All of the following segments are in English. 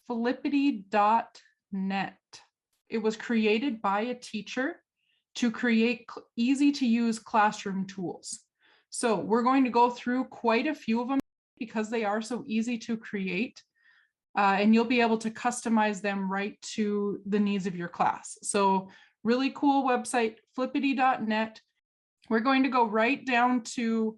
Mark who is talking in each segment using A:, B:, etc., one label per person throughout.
A: flippity.net. It was created by a teacher to create easy to use classroom tools. So we're going to go through quite a few of them because they are so easy to create, and you'll be able to customize them right to the needs of your class. So really cool website, flippity.net. We're going to go right down to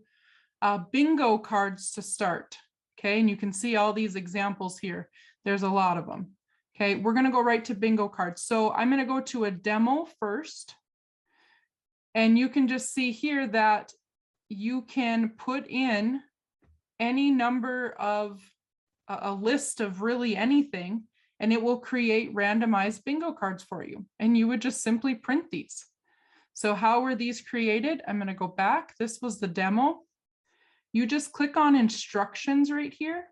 A: bingo cards to start. Okay, and you can see all these examples here. There's a lot of them. Okay, we're going to go right to bingo cards. So I'm going to go to a demo first. And you can just see here that you can put in any number of a list of really anything, and it will create randomized bingo cards for you. And you would just simply print these. So how were these created? I'm going to go back. This was the demo. You just click on instructions right here.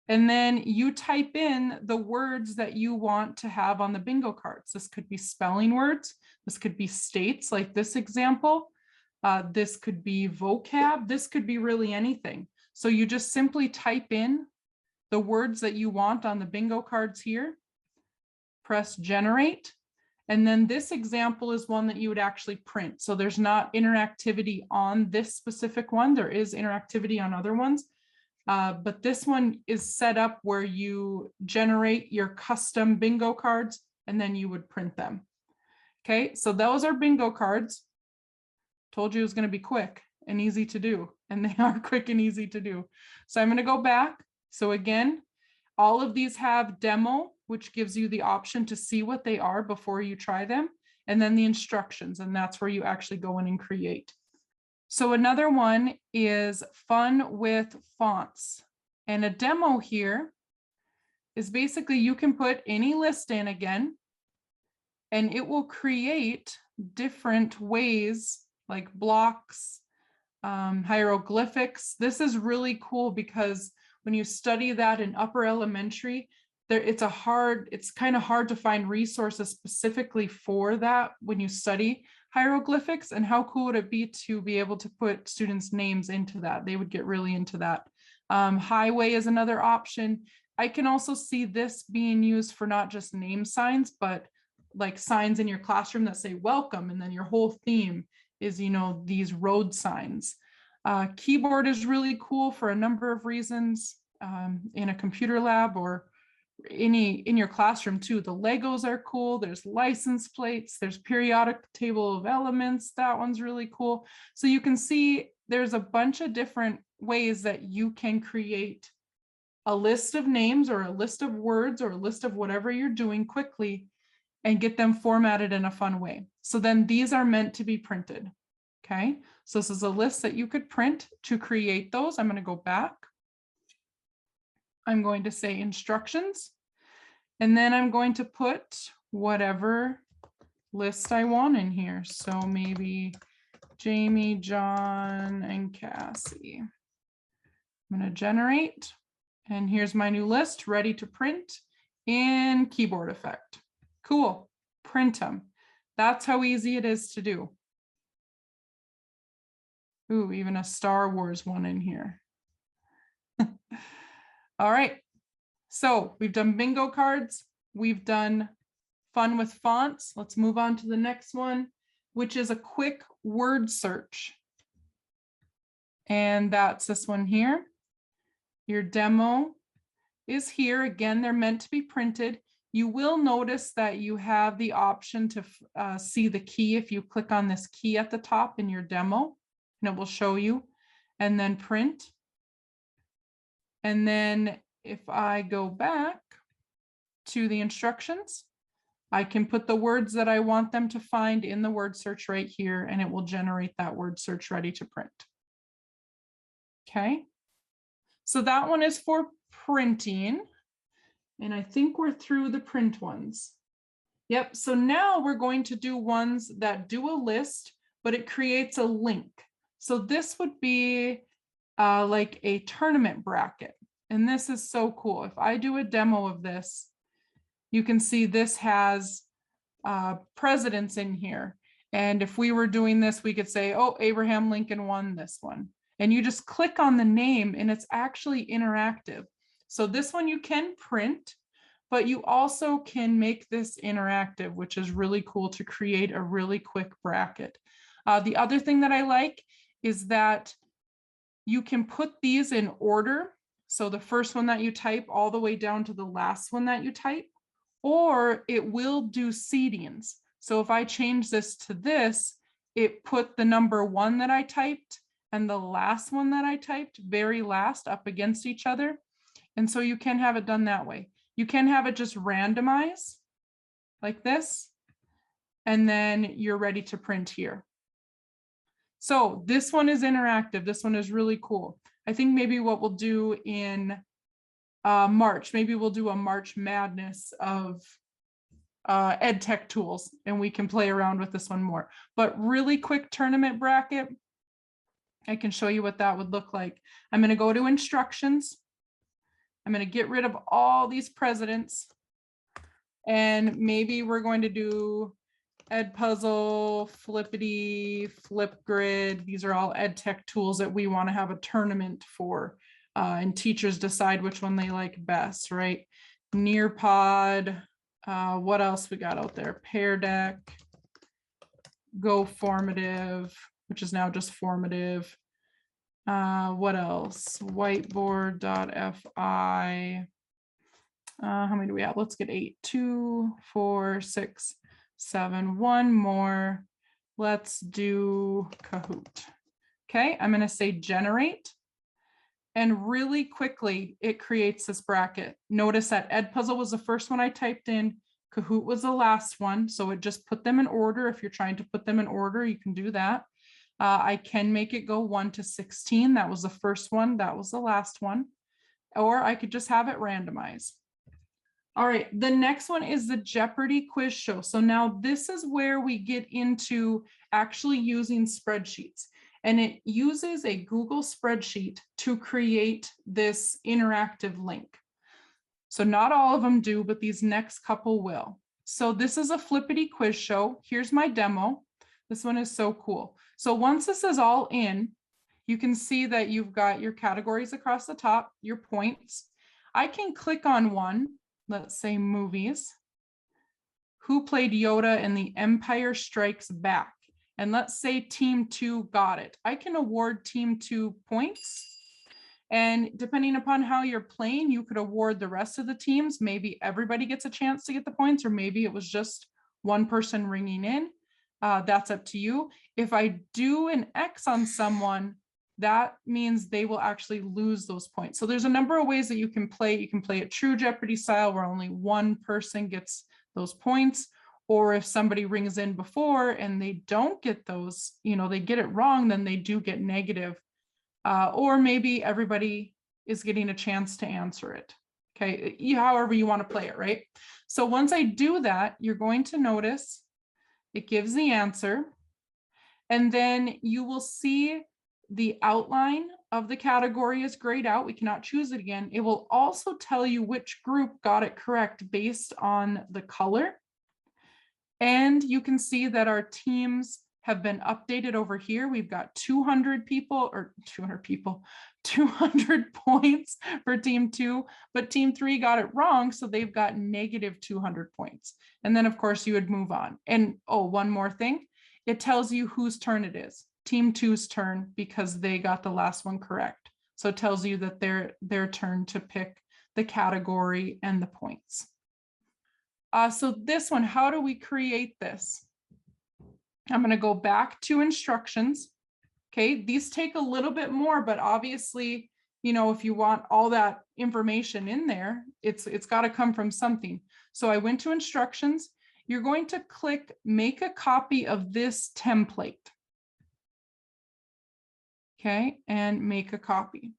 A: And then you type in the words that you want to have on the bingo cards. This could be spelling words. This could be states like this example. This could be vocab. This could be really anything. So you just simply type in the words that you want on the bingo cards here. Press generate. And then this example is one that you would actually print. So there's not interactivity on this specific one. There is interactivity on other ones. But this one is set up where you generate your custom bingo cards and then you would print them. Okay, so those are bingo cards. Told you it was going to be quick and easy to do, and they are quick and easy to do. So I'm going to go back. So again, all of these have demo, which gives you the option to see what they are before you try them, and then the instructions, and that's where you actually go in and create. So another one is fun with fonts. And a demo here is basically you can put any list in again, and it will create different ways like blocks, hieroglyphics. This is really cool because when you study that in upper elementary, it's kind of hard to find resources specifically for that when you study hieroglyphics. And how cool would it be to be able to put students' names into that? They would get really into that. Highway is another option. I can also see this being used for not just name signs, but like signs in your classroom that say welcome, and then your whole theme is, these road signs. Keyboard is really cool for a number of reasons, in a computer lab or in your classroom too. The Legos are cool. There's license plates. There's periodic table of elements. That one's really cool. So you can see there's a bunch of different ways that you can create a list of names or a list of words or a list of whatever you're doing quickly and get them formatted in a fun way. So then these are meant to be printed. Okay, so this is a list that you could print to create those. I'm going to go back. I'm going to say instructions, and then I'm going to put whatever list I want in here. So maybe Jamie, John, and Cassie. I'm going to generate, and here's my new list ready to print in keyboard effect. Cool, print them. That's how easy it is to do. Ooh, even a Star Wars one in here. All right, so we've done bingo cards. We've done fun with fonts. Let's move on to the next one, which is a quick word search. And that's this one here. Your demo is here. Again, they're meant to be printed. You will notice that you have the option to see the key if you click on this key at the top in your demo, and it will show you, and then print. And then if I go back to the instructions, I can put the words that I want them to find in the word search right here, and it will generate that word search ready to print. Okay, so that one is for printing. And I think we're through the print ones. Yep, so now we're going to do ones that do a list, but it creates a link. So this would be like a tournament bracket. And this is so cool. If I do a demo of this, you can see this has presidents in here. And if we were doing this, we could say, oh, Abraham Lincoln won this one. And you just click on the name and it's actually interactive. So this one you can print, but you also can make this interactive, which is really cool to create a really quick bracket. The other thing that I like is that you can put these in order. So the first one that you type all the way down to the last one that you type, or it will do seedings. So if I change this to this, it put the number 1 that I typed and the last one that I typed very last up against each other. And so you can have it done that way. You can have it just randomize like this, and then you're ready to print here. So this one is interactive. This one is really cool. I think maybe what we'll do in March, maybe we'll do a March Madness of Edtech tools, and we can play around with this one more. But really quick tournament bracket, I can show you what that would look like. I'm going to go to instructions. I'm going to get rid of all these presidents, and maybe we're going to do Edpuzzle, Flippity, Flipgrid. These are all Edtech tools that we want to have a tournament for, and teachers decide which one they like best, right? Nearpod. What else we got out there? Pear Deck, Go Formative, which is now just formative. What else? Whiteboard.fi. How many do we have? Let's get 8. 2, 4, 6, 7. One more. Let's do Kahoot. Okay, I'm going to say generate. And really quickly, it creates this bracket. Notice that Edpuzzle was the first one I typed in. Kahoot was the last one. So it just put them in order. If you're trying to put them in order, you can do that. I can make it go 1 to 16. That was the first one. That was the last one. Or I could just have it randomize. All right, the next one is the Jeopardy quiz show. So now this is where we get into actually using spreadsheets. And it uses a Google spreadsheet to create this interactive link. So not all of them do, but these next couple will. So this is a Flippity quiz show. Here's my demo. This one is so cool. So once this is all in, you can see that you've got your categories across the top, your points. I can click on one, let's say movies. Who played Yoda in The Empire Strikes Back? And let's say team 2 got it. I can award team 2 points. And depending upon how you're playing, you could award the rest of the teams. Maybe everybody gets a chance to get the points, or maybe it was just one person ringing in. That's up to you. If I do an X on someone, that means they will actually lose those points. So there's a number of ways that you can play. You can play it true Jeopardy style, where only one person gets those points. Or if somebody rings in before and they don't get those, they get it wrong, then they do get negative. Or maybe everybody is getting a chance to answer it. Okay, however you want to play it, right? So once I do that, you're going to notice it gives the answer. And then you will see the outline of the category is grayed out. We cannot choose it again. It will also tell you which group got it correct based on the color. And you can see that our teams have been updated over here. We've got 200 points for team 2, but team 3 got it wrong. So they've got negative 200 points. And then of course you would move on. And one more thing, it tells you whose turn it is. Team 2's turn, because they got the last one correct. So it tells you that their turn to pick the category and the points. So this one, how do we create this? I'm going to go back to instructions. Okay, these take a little bit more, but obviously, if you want all that information in there, it's got to come from something. So I went to instructions. You're going to click make a copy of this template. Okay, and make a copy.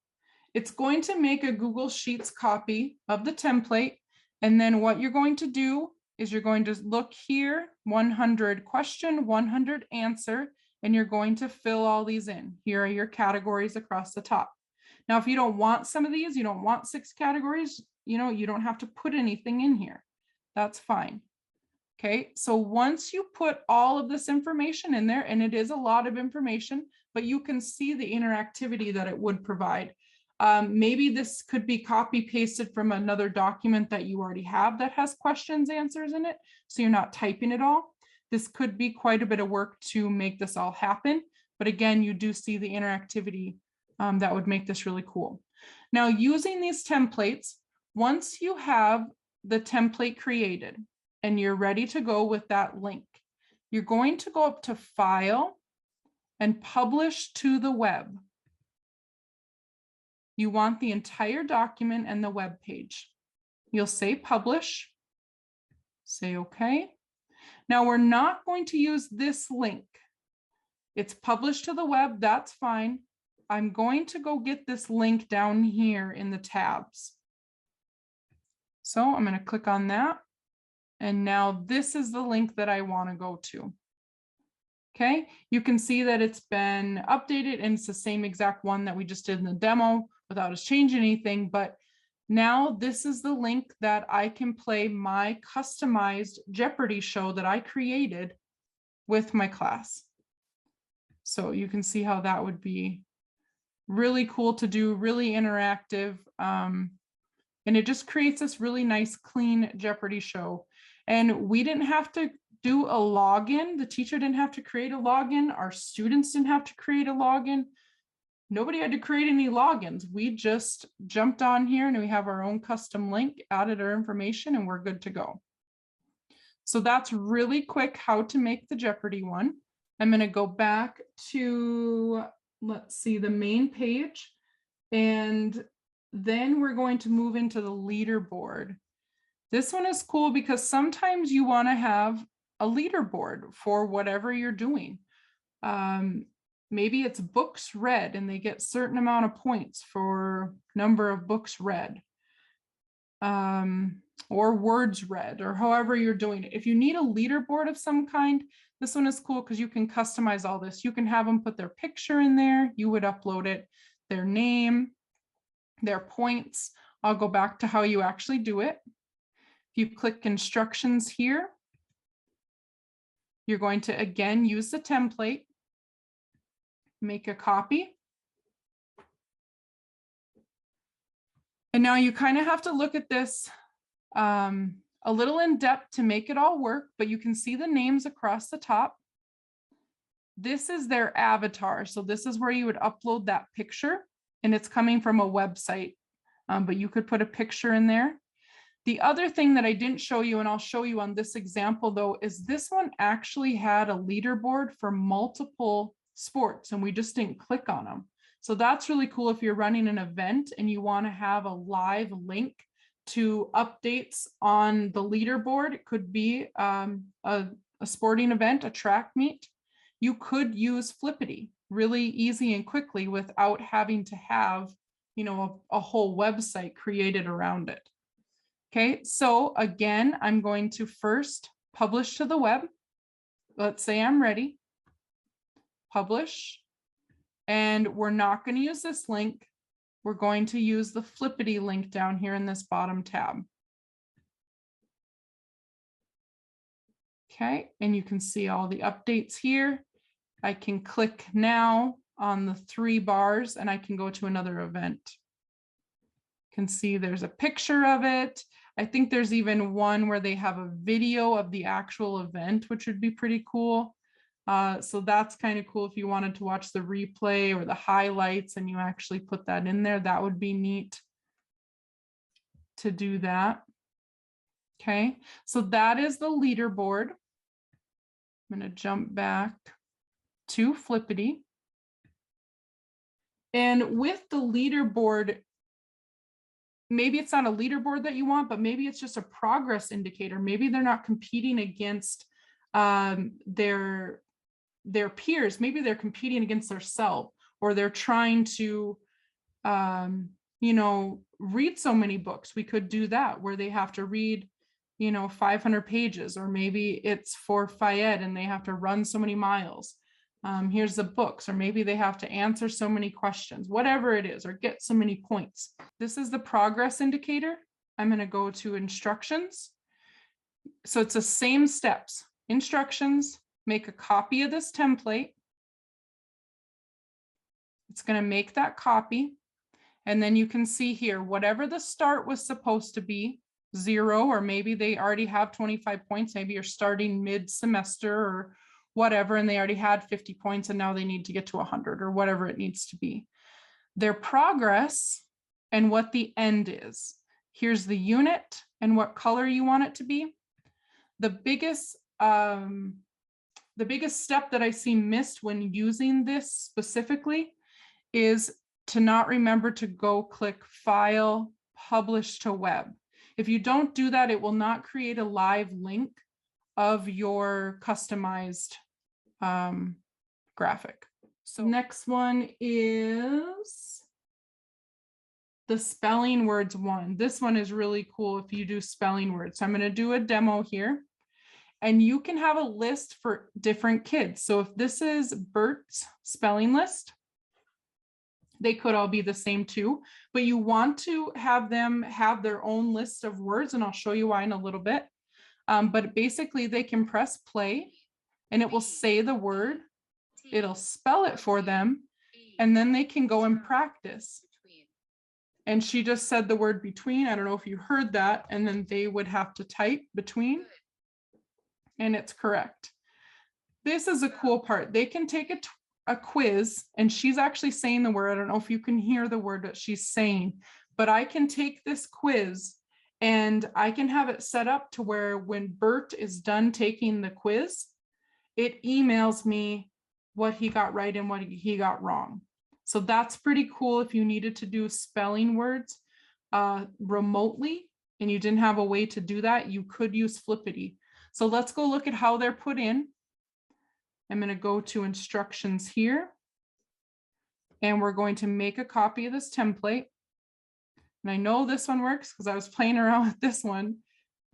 A: It's going to make a Google Sheets copy of the template. And then what you're going to do is you're going to look here, 100 question, 100 answer, and you're going to fill all these in. Here are your categories across the top. Now, if you don't want some of these, you don't want 6 categories, you don't have to put anything in here. That's fine. Okay, so once you put all of this information in there, and it is a lot of information, but you can see the interactivity that it would provide. Maybe this could be copy pasted from another document that you already have that has questions, answers in it. So you're not typing it all. This could be quite a bit of work to make this all happen. But again, you do see the interactivity that would make this really cool. Now, using these templates, once you have the template created and you're ready to go with that link, you're going to go up to File and Publish to the Web. You want the entire document and the web page. You'll say Publish, say OK. Now, we're not going to use this link. It's published to the web, that's fine. I'm going to go get this link down here in the tabs. So I'm going to click on that. And now this is the link that I want to go to. Okay, you can see that it's been updated and it's the same exact one that we just did in the demo without us changing anything. But now this is the link that I can play my customized Jeopardy show that I created with my class. So you can see how that would be really cool to do, really interactive. And it just creates this really nice, clean Jeopardy show. And we didn't have to do a login. The teacher didn't have to create a login. Our students didn't have to create a login. Nobody had to create any logins. We just jumped on here and we have our own custom link, added our information, and we're good to go. So that's really quick how to make the Jeopardy one. I'm going to go back to, let's see, the main page. And then we're going to move into the leaderboard. This one is cool because sometimes you want to have a leaderboard for whatever you're doing. Maybe it's books read and they get certain amount of points for number of books read, or words read, or however you're doing it. If you need a leaderboard of some kind, this one is cool because you can customize all this. You can have them put their picture in there. You would upload it, their name, their points. I'll go back to how you actually do it. If you click instructions here, you're going to again use the template, make a copy. And now you kind of have to look at this a little in depth to make it all work, but you can see the names across the top. This is their avatar. So this is where you would upload that picture, and it's coming from a website, but you could put a picture in there. The other thing that I didn't show you, and I'll show you on this example though, is this one actually had a leaderboard for multiple sports and we just didn't click on them. So that's really cool if you're running an event and you want to have a live link to updates on the leaderboard. It could be a sporting event, a track meet. You could use Flippity really easy and quickly without having to have, you know, a whole website created around it. Okay, so again, I'm going to first publish to the web. Let's say I'm ready. Publish. And we're not going to use this link. We're going to use the Flippity link down here in this bottom tab. Okay, and you can see all the updates here. I can click now on the 3 bars and I can go to another event. You can see there's a picture of it. I think there's even one where they have a video of the actual event, which would be pretty cool. So that's kind of cool if you wanted to watch the replay or the highlights and you actually put that in there. That would be neat to do that. Okay, so that is the leaderboard. I'm going to jump back to Flippity. And with the leaderboard, maybe it's not a leaderboard that you want, but maybe it's just a progress indicator. Maybe they're not competing against their peers. Maybe they're competing against themselves, or they're trying to, you know, read so many books. We could do that where they have to read, you know, 500 pages, or maybe it's for Fayed and they have to run so many miles. Here's the books, or maybe they have to answer so many questions, whatever it is, or get so many points. This is the progress indicator. I'm going to go to instructions. So it's the same steps. Instructions, make a copy of this template. It's going to make that copy. And then you can see here, whatever the start was supposed to be, 0, or maybe they already have 25 points. Maybe you're starting mid-semester or whatever, and they already had 50 points and now they need to get to 100 or whatever it needs to be. Their progress and what the end is. Here's the unit and what color you want it to be. The biggest step that I see missed when using this specifically is to not remember to go click File, Publish to Web. If you don't do that, it will not create a live link of your customized graphic. So next one is the spelling words one. This one is really cool if you do spelling words. So I'm going to do a demo here. And you can have a list for different kids. So if this is Bert's spelling list, they could all be the same too, but you want to have them have their own list of words, and I'll show you why in a little bit. But basically they can press play and it will say the word, it'll spell it for them, and then they can go and practice. And she just said the word between. I don't know if you heard that, and then they would have to type between. And it's correct. This is a cool part. They can take a quiz, and she's actually saying the word. I don't know if you can hear the word that she's saying, but I can take this quiz and I can have it set up to where when Bert is done taking the quiz, it emails me what he got right and what he got wrong. So that's pretty cool if you needed to do spelling words remotely and you didn't have a way to do that, you could use Flippity. So let's go look at how they're put in. I'm going to go to instructions here, and we're going to make a copy of this template. And I know this one works because I was playing around with this one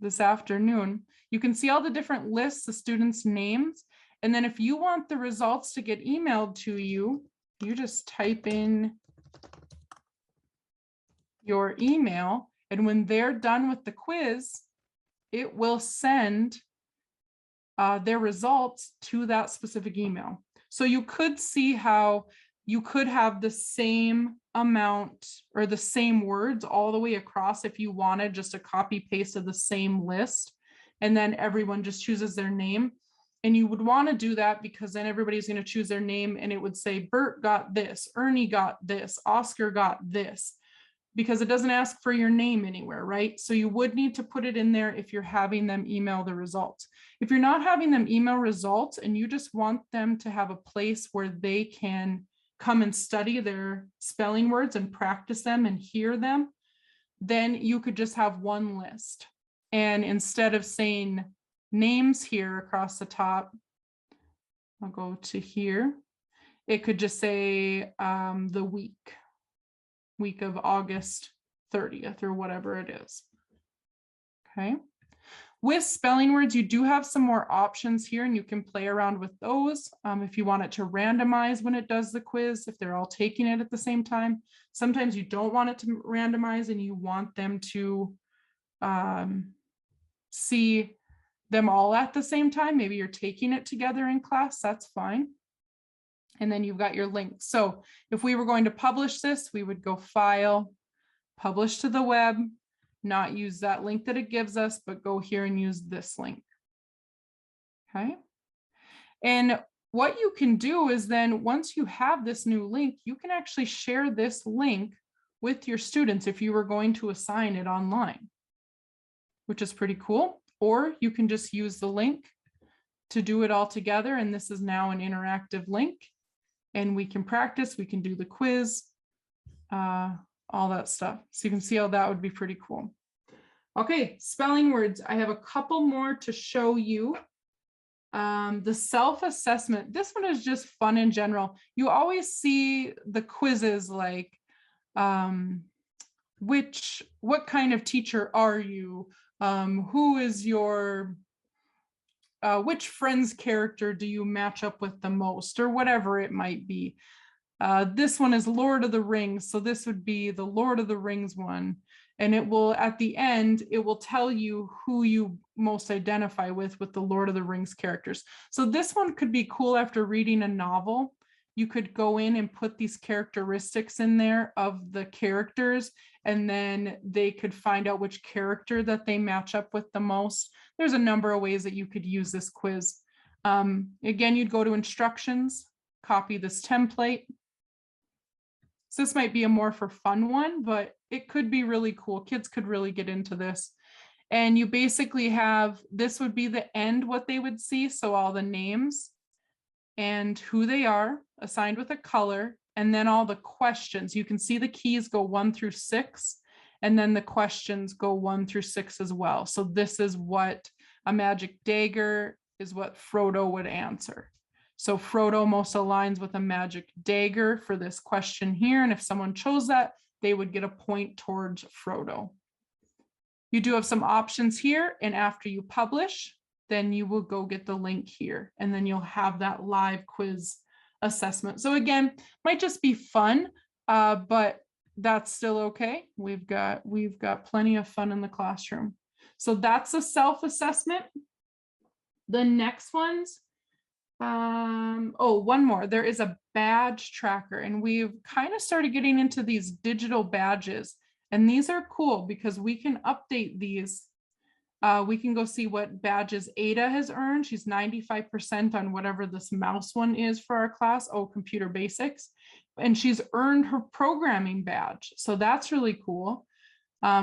A: this afternoon. You can see all the different lists, the students' names. And then if you want the results to get emailed to you, you just type in your email. And when they're done with the quiz, it will send their results to that specific email. So you could see how you could have the same amount or the same words all the way across if you wanted just a copy paste of the same list, and then everyone just chooses their name. And you would want to do that because then everybody's going to choose their name and it would say Bert got this, Ernie got this, Oscar got this, because it doesn't ask for your name anywhere, right? So you would need to put it in there if you're having them email the results. If you're not having them email results and you just want them to have a place where they can come and study their spelling words and practice them and hear them, then you could just have one list. And instead of saying names here across the top, I'll go to here, it could just say the week of August 30th or whatever it is. Okay. With spelling words, you do have some more options here and you can play around with those. If you want it to randomize when it does the quiz, if they're all taking it at the same time. Sometimes you don't want it to randomize and you want them to see them all at the same time. Maybe you're taking it together in class, that's fine. And then you've got your link. So if we were going to publish this, we would go File, Publish to the Web, not use that link that it gives us, but go here and use this link. Okay. And what you can do is then once you have this new link, you can actually share this link with your students if you were going to assign it online, which is pretty cool. Or you can just use the link to do it all together. And this is now an interactive link. And we can practice, we can do the quiz, all that stuff. So you can see how that would be pretty cool. Okay, spelling words. I have a couple more to show you. The self-assessment. This one is just fun in general. You always see the quizzes like, what kind of teacher are you? Who is your, which friend's character do you match up with the most, or whatever it might be. This one is Lord of the Rings, so this would be the Lord of the Rings one. And it will, at the end, it will tell you who you most identify with the Lord of the Rings characters. So this one could be cool after reading a novel. you could go in and put these characteristics in there of the characters, and then they could find out which character that they match up with the most. There's a number of ways that you could use this quiz. Again, you'd go to instructions, copy this template. So this might be a more for fun one, but it could be really cool. Kids could really get into this. And you basically have, this would be the end, what they would see. So all the names and who they are assigned with a color, and then all the questions. You can see the keys go 1 through 6, and then the questions go 1 through 6 as well. So this is what a magic dagger is, what Frodo would answer. So Frodo most aligns with a magic dagger for this question here. And if someone chose that, they would get a point towards Frodo. You do have some options here, and after you publish, then you will go get the link here, and then you'll have that live quiz assessment. So again, might just be fun, but that's still okay. We've got plenty of fun in the classroom. So that's a self-assessment. The next ones, one more. There is a badge tracker, and we've kind of started getting into these digital badges. And these are cool because we can update these. We can go see what badges Ada has earned. She's 95% on whatever this mouse one is for our class. Oh, computer basics. And she's earned her programming badge. So that's really cool.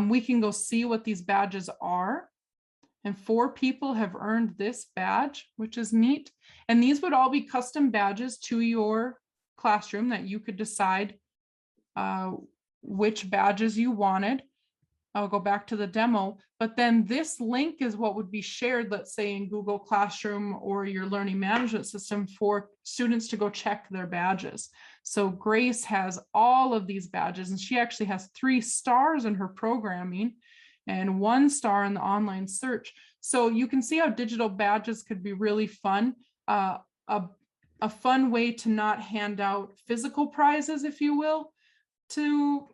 A: We can go see what these badges are. And 4 people have earned this badge, which is neat. And these would all be custom badges to your classroom that you could decide which badges you wanted. I'll go back to the demo, but then this link is what would be shared, let's say in Google Classroom or your learning management system, for students to go check their badges. So Grace has all of these badges, and she actually has 3 stars in her programming and 1 star in the online search. So you can see how digital badges could be really fun. A fun way to not hand out physical prizes, if you will, to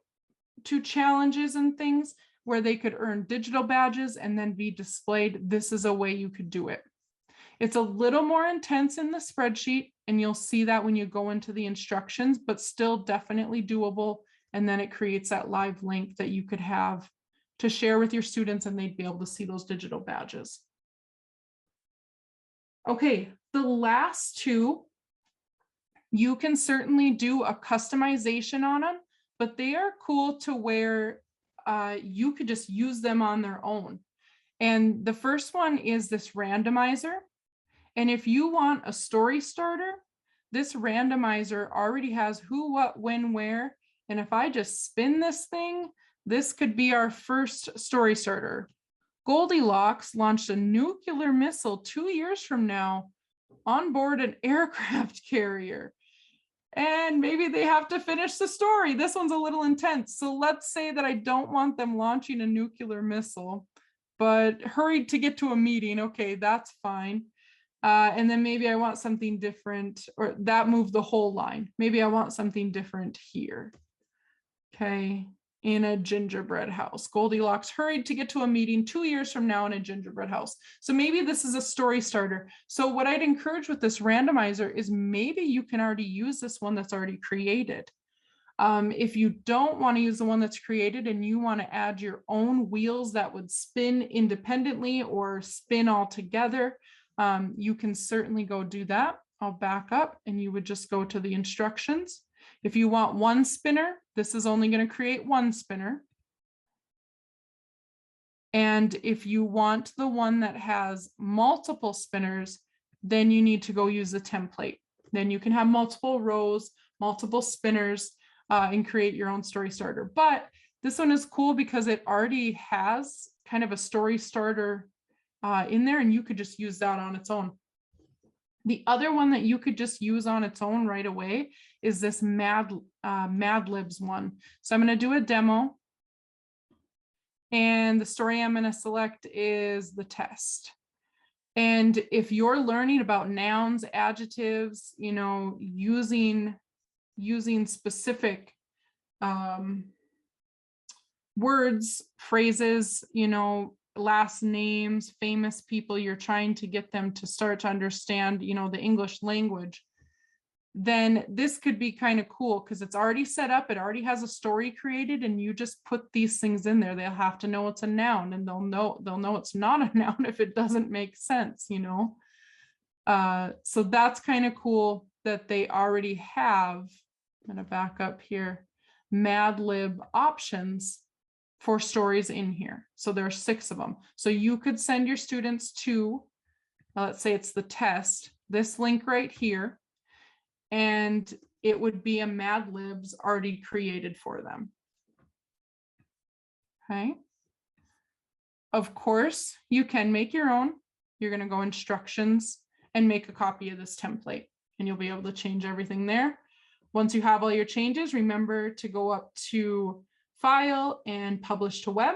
A: challenges and things, where they could earn digital badges and then be displayed. This is a way you could do it. It's a little more intense in the spreadsheet, and you'll see that when you go into the instructions, but still definitely doable. And then it creates that live link that you could have to share with your students, and they'd be able to see those digital badges. Okay, the last 2, you can certainly do a customization on them, but they are cool to where you could just use them on their own. And the first one is this randomizer. And if you want a story starter, this randomizer already has who, what, when, where. And if I just spin this thing, this could be our first story starter. Goldilocks launched a nuclear missile 2 years from now on board an aircraft carrier. And maybe they have to finish the story. This one's a little intense. So let's say that I don't want them launching a nuclear missile, but hurried to get to a meeting. Okay, that's fine. And then maybe I want something different, or that moved the whole line. Maybe I want something different here. Okay, in a gingerbread house. Goldilocks hurried to get to a meeting 2 years from now in a gingerbread house. So maybe this is a story starter. So what I'd encourage with this randomizer is maybe you can already use this one that's already created. If you don't want to use the one that's created and you want to add your own wheels that would spin independently or spin all together, you can certainly go do that. I'll back up, and you would just go to the instructions. If you want 1 spinner, this is only going to create 1 spinner. And if you want the one that has multiple spinners, then you need to go use the template. Then you can have multiple rows, multiple spinners, and create your own story starter. But this one is cool because it already has kind of a story starter in there, and you could just use that on its own. The other one that you could just use on its own right away is this Mad Libs one. So I'm going to do a demo. And the story I'm going to select is the test. And if you're learning about nouns, adjectives, you know, using specific words, phrases, you know, last names, famous people, you're trying to get them to start to understand, you know, the English language. then this could be kind of cool because it's already set up. It already has a story created, and you just put these things in there. They'll have to know it's a noun, and they'll know it's not a noun if it doesn't make sense, you know? So that's kind of cool that they already have, I'm gonna back up here, Mad Lib options for stories in here. So there are 6 of them. So you could send your students to, let's say it's the test, this link right here, and it would be a Mad Libs already created for them. Okay. Of course, you can make your own. You're going to go instructions and make a copy of this template, and you'll be able to change everything there. Once you have all your changes, remember to go up to File and Publish to Web,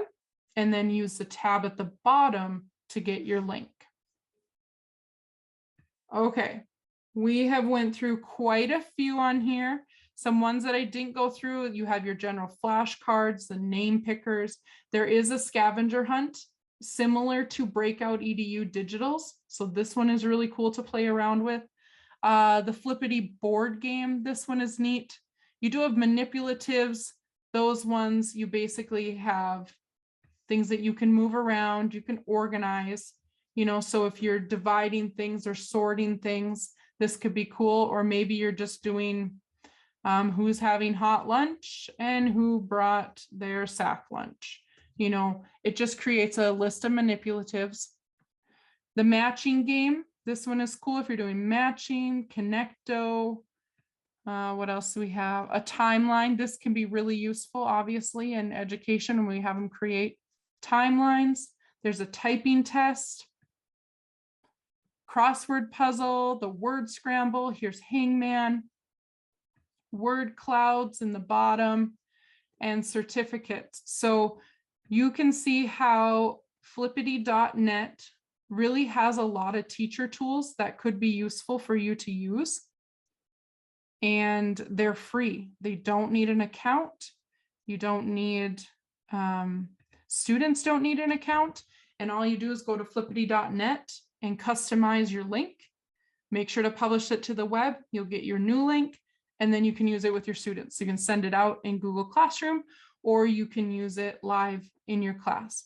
A: and then use the tab at the bottom to get your link. Okay, we have went through quite a few on here. Some ones that I didn't go through, you have your general flashcards, the name pickers. There is a scavenger hunt similar to Breakout EDU Digitals. So this one is really cool to play around with. The Flippity board game, this one is neat. You do have manipulatives. Those ones, you basically have things that you can move around, you can organize, you know, so if you're dividing things or sorting things, this could be cool. Or maybe you're just doing who's having hot lunch and who brought their sack lunch. You know, it just creates a list of manipulatives. The matching game, this one is cool if you're doing matching, Connecto. What else do we have? A timeline. This can be really useful, obviously, in education when we have them create timelines. There's a typing test, crossword puzzle, the word scramble. Here's Hangman, word clouds in the bottom, and certificates. So you can see how flippity.net really has a lot of teacher tools that could be useful for you to use. And they're free. They don't need an account. You don't need, students don't need an account. And all you do is go to flippity.net and customize your link. Make sure to publish it to the web. You'll get your new link, and then you can use it with your students. You can send it out in Google Classroom, or you can use it live in your class.